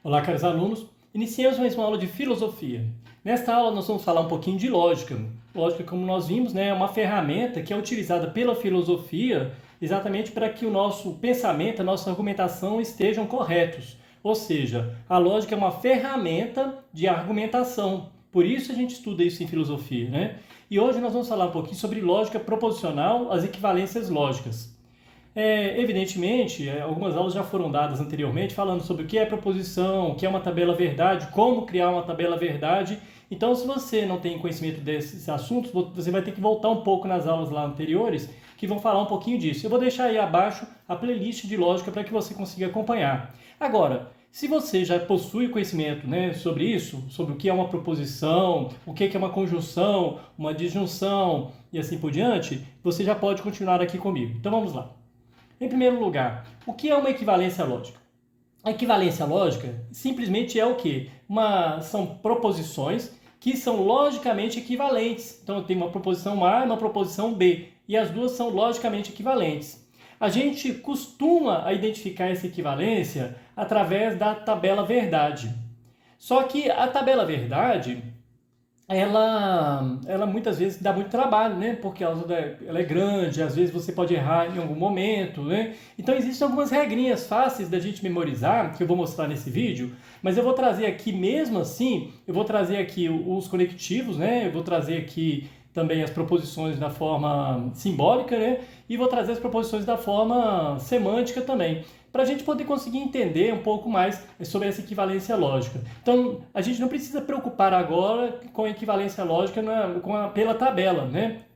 Olá, caros alunos. Iniciamos mais uma aula de filosofia. Nesta aula nós vamos falar um pouquinho de lógica. Lógica, como nós vimos, é uma ferramenta que é utilizada pela filosofia exatamente para que o nosso pensamento, a nossa argumentação estejam corretos. Ou seja, a lógica é uma ferramenta de argumentação. Por isso a gente estuda isso em filosofia, E hoje nós vamos falar um pouquinho sobre lógica proposicional, as equivalências lógicas. Evidentemente, algumas aulas já foram dadas anteriormente falando sobre o que é proposição, o que é uma tabela verdade, como criar uma tabela verdade. Então, se você não tem conhecimento desses assuntos, você vai ter que voltar um pouco nas aulas lá anteriores, que vão falar um pouquinho disso. Eu vou deixar aí abaixo a playlist de lógica para que você consiga acompanhar. Agora, se você já possui conhecimento sobre isso, sobre o que é uma proposição, o que é uma conjunção, uma disjunção e assim por diante, você já pode continuar aqui comigo. Então, vamos lá. Em primeiro lugar, o que é uma equivalência lógica? A equivalência lógica simplesmente é o quê? São proposições que são logicamente equivalentes. Então, eu tenho uma proposição A e uma proposição B, e as duas são logicamente equivalentes. A gente costuma identificar essa equivalência através da tabela verdade. Só que a tabela verdade, ela muitas vezes dá muito trabalho, porque ela é grande, às vezes você pode errar em algum momento, Então existem algumas regrinhas fáceis da gente memorizar, que eu vou mostrar nesse vídeo, mas eu vou trazer aqui mesmo assim, eu vou trazer aqui os conectivos, Eu vou trazer aqui também as proposições da forma simbólica, E vou trazer as proposições da forma semântica também, para a gente poder conseguir entender um pouco mais sobre essa equivalência lógica. Então, a gente não precisa preocupar agora com a equivalência lógica pela tabela,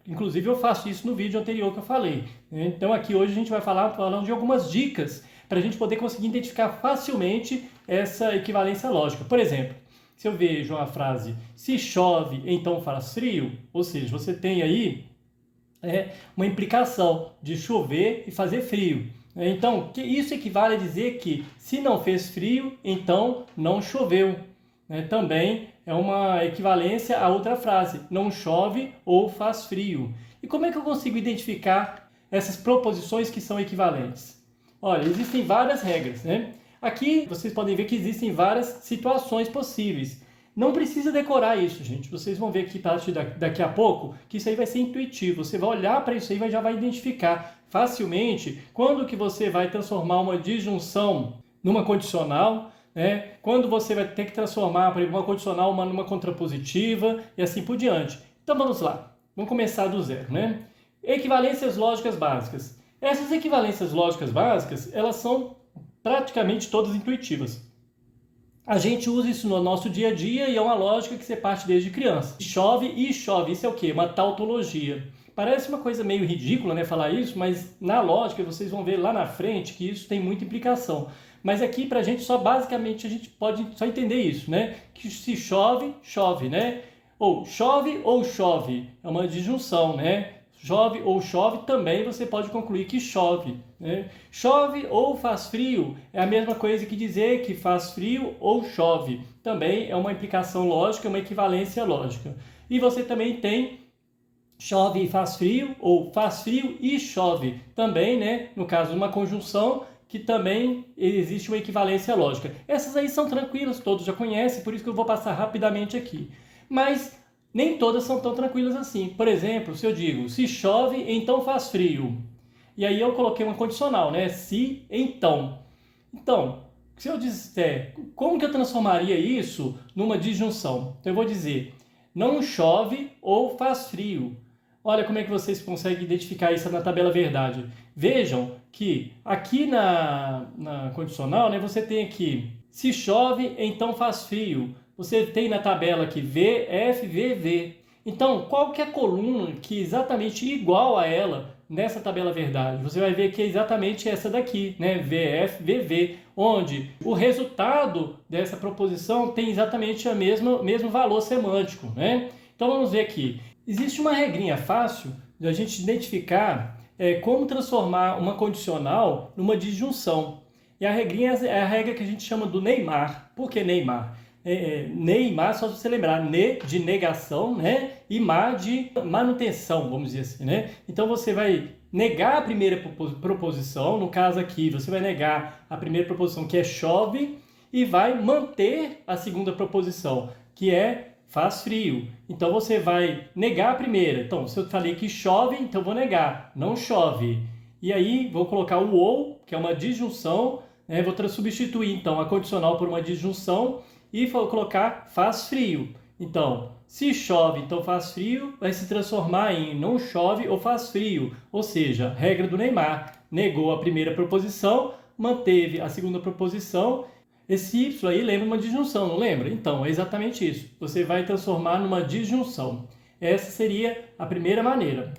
Inclusive, eu faço isso no vídeo anterior que eu falei. Então, aqui hoje a gente vai falando de algumas dicas para a gente poder conseguir identificar facilmente essa equivalência lógica. Por exemplo, se eu vejo uma frase, se chove, então faz frio, ou seja, você tem aí uma implicação de chover e fazer frio. Então, isso equivale a dizer que se não fez frio, então não choveu. Também é uma equivalência a outra frase, não chove ou faz frio. E como é que eu consigo identificar essas proposições que são equivalentes? Olha, existem várias regras, Aqui vocês podem ver que existem várias situações possíveis. Não precisa decorar isso, gente. Vocês vão ver aqui daqui a pouco que isso aí vai ser intuitivo. Você vai olhar para isso aí e já vai identificar facilmente quando que você vai transformar uma disjunção numa condicional, Quando você vai ter que transformar uma condicional numa contrapositiva e assim por diante. Então vamos lá. Vamos começar do zero, Equivalências lógicas básicas. Essas equivalências lógicas básicas, elas são praticamente todas intuitivas. A gente usa isso no nosso dia a dia e é uma lógica que você parte desde criança. Chove e chove, isso é o quê? Uma tautologia. Parece uma coisa meio ridícula, falar isso, mas na lógica vocês vão ver lá na frente que isso tem muita implicação. Mas aqui pra gente basicamente a gente pode só entender isso, Que se chove, chove, Ou chove, é uma disjunção, Chove ou chove, também você pode concluir que chove. Chove ou faz frio é a mesma coisa que dizer que faz frio ou chove. Também é uma implicação lógica, uma equivalência lógica. E você também tem chove e faz frio, ou faz frio e chove. Também, no caso de uma conjunção, que também existe uma equivalência lógica. Essas aí são tranquilas, todos já conhecem, por isso que eu vou passar rapidamente aqui. Mas nem todas são tão tranquilas assim. Por exemplo, se eu digo, se chove, então faz frio. E aí eu coloquei uma condicional, Se, então. Então, se eu disser, como que eu transformaria isso numa disjunção? Então eu vou dizer, não chove ou faz frio. Olha como é que vocês conseguem identificar isso na tabela verdade. Vejam que aqui na condicional, você tem aqui, se chove, então faz frio. Você tem na tabela aqui VF, VV. Então, qual que é a coluna que é exatamente igual a ela nessa tabela verdade? Você vai ver que é exatamente essa daqui, VF, VV, onde o resultado dessa proposição tem exatamente o mesmo valor semântico, Então, vamos ver aqui. Existe uma regrinha fácil de a gente identificar como transformar uma condicional numa disjunção. E a regrinha é a regra que a gente chama do Neymar. Por que Neymar? Neymar, só se você lembrar, ne de negação, e mar de manutenção, vamos dizer assim, Então você vai negar a primeira proposição, no caso aqui, você vai negar a primeira proposição que é chove, e vai manter a segunda proposição, que é faz frio. Então você vai negar a primeira. Então, se eu falei que chove, então vou negar, não chove. E aí vou colocar o ou, que é uma disjunção, né? Vou substituir então a condicional por uma disjunção e vou colocar faz frio. Então, se chove, então faz frio, vai se transformar em não chove ou faz frio. Ou seja, regra do Neymar, negou a primeira proposição, manteve a segunda proposição. Esse y aí lembra uma disjunção, não lembra? Então, é exatamente isso. Você vai transformar numa disjunção. Essa seria a primeira maneira.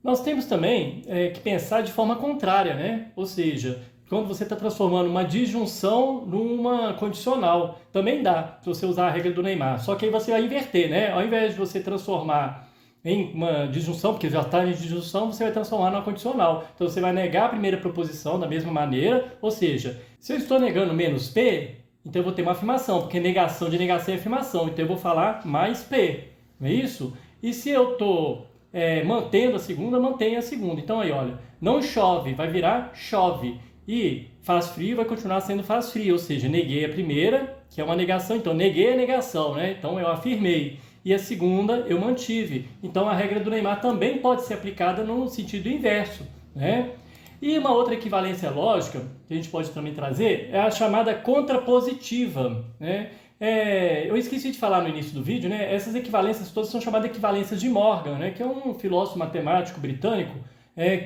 Nós temos também que pensar de forma contrária, né? Ou seja, quando você está transformando uma disjunção numa condicional, também dá, se você usar a regra do Neymar. Só que aí você vai inverter, né? Ao invés de você transformar em uma disjunção, porque já está em disjunção, você vai transformar numa condicional. Então você vai negar a primeira proposição da mesma maneira, ou seja, se eu estou negando menos P, então eu vou ter uma afirmação, porque negação de negação é afirmação, então eu vou falar mais P, não é isso? E se eu estou mantendo a segunda, mantenha a segunda. Então aí, olha, não chove, vai virar chove. E faz frio vai continuar sendo faz frio, ou seja, neguei a primeira, que é uma negação, então neguei a negação, né? Então eu afirmei. E a segunda eu mantive. Então a regra do Neymar também pode ser aplicada no sentido inverso, né? E uma outra equivalência lógica que a gente pode também trazer é a chamada contrapositiva, né? Eu esqueci de falar no início do vídeo, né? Essas equivalências todas são chamadas equivalências de Morgan, né? Que é um filósofo matemático britânico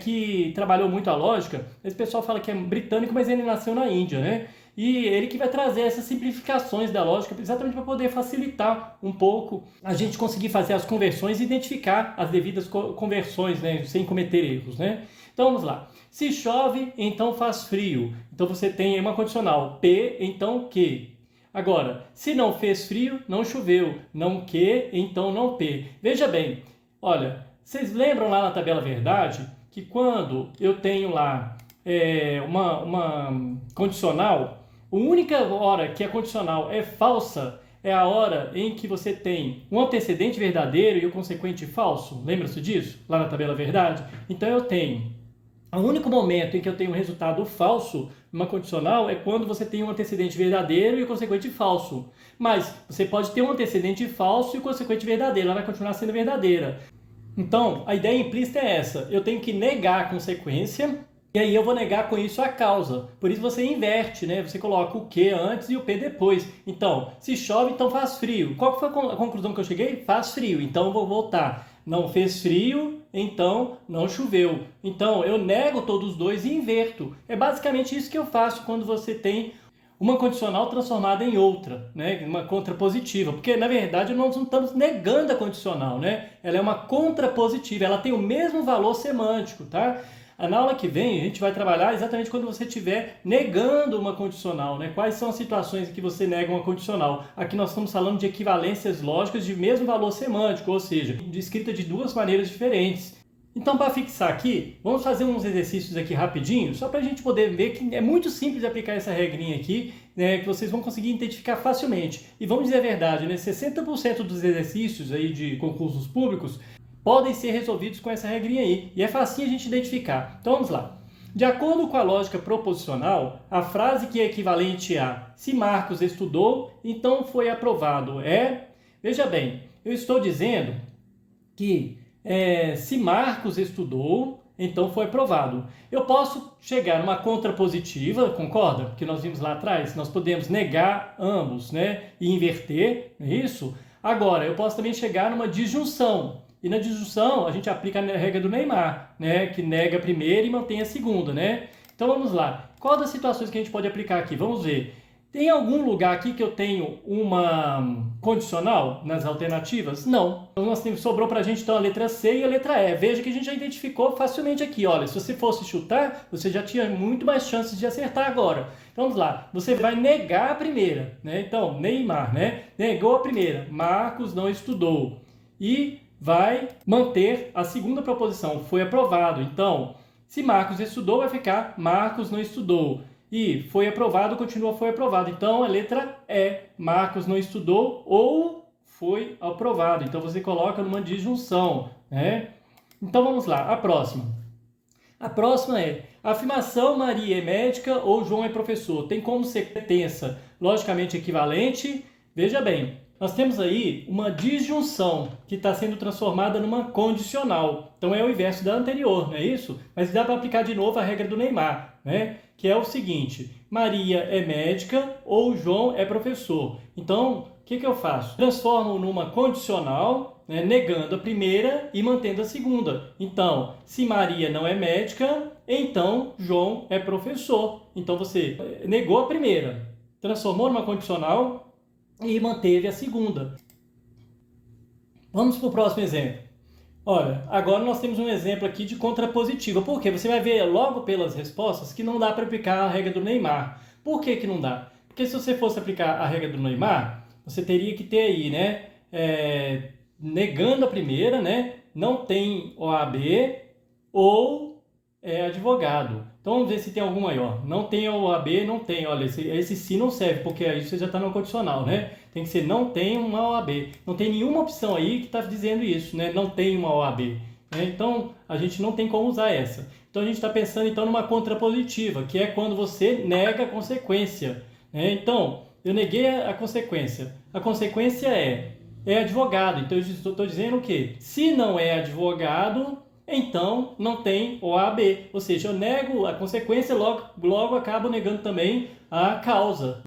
que trabalhou muito a lógica. Esse pessoal fala que é britânico, mas ele nasceu na Índia, né? E ele que vai trazer essas simplificações da lógica exatamente para poder facilitar um pouco a gente conseguir fazer as conversões e identificar as devidas conversões, né? Sem cometer erros, né? Então vamos lá. Se chove, então faz frio. Então você tem uma condicional P, então que. Agora, se não fez frio, não choveu. Não que, então não P. Veja bem, olha, vocês lembram lá na tabela verdade que quando eu tenho lá uma condicional, a única hora que a condicional é falsa é a hora em que você tem um antecedente verdadeiro e o consequente falso. Lembra-se disso? Lá na tabela verdade? Então eu tenho... O único momento em que eu tenho um resultado falso numa condicional é quando você tem um antecedente verdadeiro e o consequente falso. Mas você pode ter um antecedente falso e o consequente verdadeiro, ela vai continuar sendo verdadeira. Então, a ideia implícita é essa. Eu tenho que negar a consequência e aí eu vou negar com isso a causa. Por isso você inverte, né? Você coloca o que antes e o P depois. Então, se chove, então faz frio. Qual foi a conclusão que eu cheguei? Faz frio. Então eu vou voltar. Não fez frio, então não choveu. Então eu nego todos os dois e inverto. É basicamente isso que eu faço quando você tem uma condicional transformada em outra, né? Uma contrapositiva. Porque na verdade nós não estamos negando a condicional, né? Ela é uma contrapositiva, ela tem o mesmo valor semântico, tá? Na aula que vem a gente vai trabalhar exatamente quando você estiver negando uma condicional, né? Quais são as situações em que você nega uma condicional? Aqui nós estamos falando de equivalências lógicas de mesmo valor semântico, ou seja, de escrita de duas maneiras diferentes. Então, para fixar aqui, vamos fazer uns exercícios aqui rapidinho, só para a gente poder ver que é muito simples aplicar essa regrinha aqui, né, que vocês vão conseguir identificar facilmente. E vamos dizer a verdade, né, 60% dos exercícios aí de concursos públicos podem ser resolvidos com essa regrinha aí. E é facinho a gente identificar. Então vamos lá. De acordo com a lógica proposicional, a frase que é equivalente a se Marcos estudou, então foi aprovado é... Veja bem, eu estou dizendo que se Marcos estudou, então foi aprovado. Eu posso chegar numa contrapositiva, concorda? Porque nós vimos lá atrás, nós podemos negar ambos, né? E inverter, não é isso? Agora, eu posso também chegar numa disjunção. E na disjunção, a gente aplica a regra do Neymar, né? Que nega a primeira e mantém a segunda, né? Então vamos lá. Qual das situações que a gente pode aplicar aqui? Vamos ver. Tem algum lugar aqui que eu tenho uma condicional nas alternativas? Não. Então nós sobrou para a gente então a letra C e a letra E. Veja que a gente já identificou facilmente aqui. Olha, se você fosse chutar, você já tinha muito mais chances de acertar agora. Então vamos lá. Você vai negar a primeira, né? Então, Neymar, né? Negou a primeira. Marcos não estudou. E vai manter a segunda proposição. Foi aprovado. Então, se Marcos estudou, vai ficar Marcos não estudou. E foi aprovado, continua foi aprovado. Então, a letra E. Marcos não estudou ou foi aprovado. Então, você coloca numa disjunção, né? Então, vamos lá. A próxima. A próxima é: a afirmação Maria é médica ou João é professor tem como ser tensa logicamente equivalente. Veja bem, nós temos aí uma disjunção que está sendo transformada numa condicional. Então é o inverso da anterior, não é isso? Mas dá para aplicar de novo a regra do Neymar, né? Que é o seguinte: Maria é médica ou João é professor. Então, o que eu faço? Transformo numa condicional, né, negando a primeira e mantendo a segunda. Então, se Maria não é médica, então João é professor. Então você negou a primeira, transformou numa condicional e manteve a segunda. Vamos para o próximo exemplo. Olha, agora nós temos um exemplo aqui de contrapositiva. Por quê? Você vai ver logo pelas respostas que não dá para aplicar a regra do Neymar. Por que que não dá? Porque se você fosse aplicar a regra do Neymar, você teria que ter aí, né, negando a primeira, né, não tem OAB ou advogado. Então vamos ver se tem algum maior. Não tem OAB, não tem. Olha, esse sim não serve, porque aí você já está no condicional, né? Tem que ser não tem uma OAB. Não tem nenhuma opção aí que está dizendo isso, né? Não tem uma OAB. Né? Então a gente não tem como usar essa. Então a gente está pensando então numa contrapositiva, que é quando você nega a consequência. Né? Então, eu neguei a consequência. A consequência é advogado. Então eu estou dizendo o quê? Se não é advogado, então não tem OAB, ou seja, eu nego a consequência, logo acabo negando também a causa.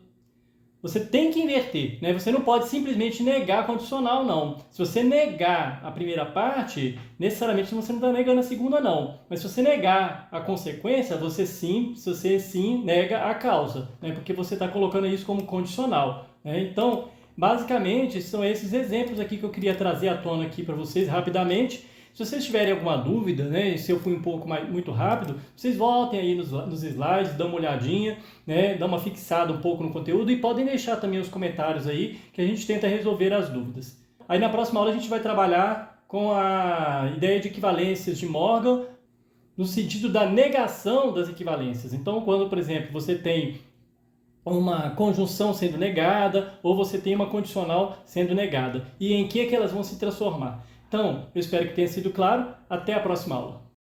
Você tem que inverter, né? Você não pode simplesmente negar a condicional, não. Se você negar a primeira parte, necessariamente você não está negando a segunda, não. Mas se você negar a consequência, você sim nega a causa, né? Porque você está colocando isso como condicional, né? Então, basicamente, são esses exemplos aqui que eu queria trazer à tona aqui para vocês rapidamente. Se vocês tiverem alguma dúvida, né, se eu fui um pouco muito rápido, vocês voltem aí nos slides, dão uma olhadinha, né, dão uma fixada um pouco no conteúdo e podem deixar também os comentários aí que a gente tenta resolver as dúvidas. Aí na próxima aula a gente vai trabalhar com a ideia de equivalências de Morgan no sentido da negação das equivalências. Então, quando, por exemplo, você tem uma conjunção sendo negada ou você tem uma condicional sendo negada e em que elas vão se transformar. Então, eu espero que tenha sido claro. Até a próxima aula.